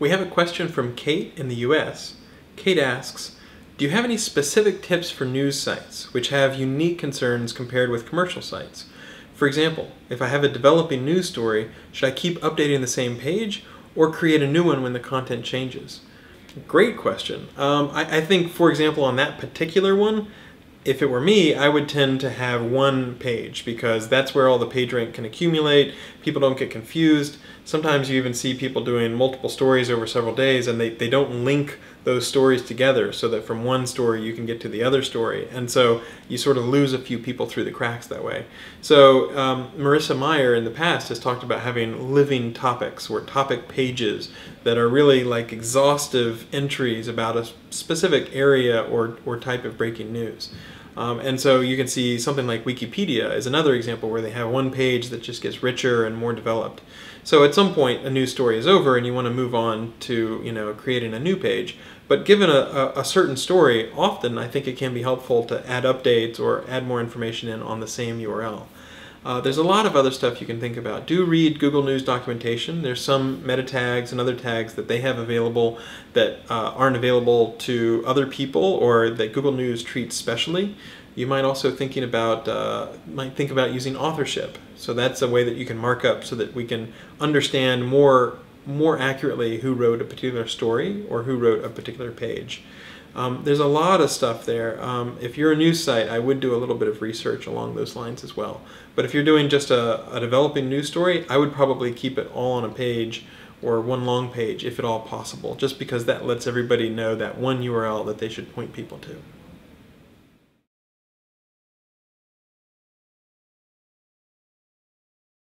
We have a question from Kate in the US. Kate asks, do you have any specific tips for news sites which have unique concerns compared with commercial sites? For example, if I have a developing news story, should I keep updating the same page or create a new one when the content changes? Great question. I think, for example, on that particular one, if it were me, I would tend to have one page because that's where all the page rank can accumulate. People don't get confused. Sometimes you even see people doing multiple stories over several days and they don't link those stories together so that from one story you can get to the other story. And so you sort of lose a few people through the cracks that way. So Marissa Meyer in the past has talked about having living topics or topic pages that are really like exhaustive entries about a specific area or type of breaking news. And so you can see something like Wikipedia is another example where they have one page that just gets richer and more developed. So at some point a news story is over and you want to move on to creating a new page. But given a certain story, often I think it can be helpful to add updates or add more information in on the same URL. There's a lot of other stuff you can think about. Do read Google News documentation. There's some meta tags and other tags that they have available that aren't available to other people or that Google News treats specially. You might also think about using authorship. So that's a way that you can mark up so that we can understand more accurately who wrote a particular story or who wrote a particular page. There's a lot of stuff there. If you're a news site, I would do a little bit of research along those lines as well. But if you're doing just a developing news story, I would probably keep it all on a page or one long page if at all possible, just because that lets everybody know that one URL that they should point people to.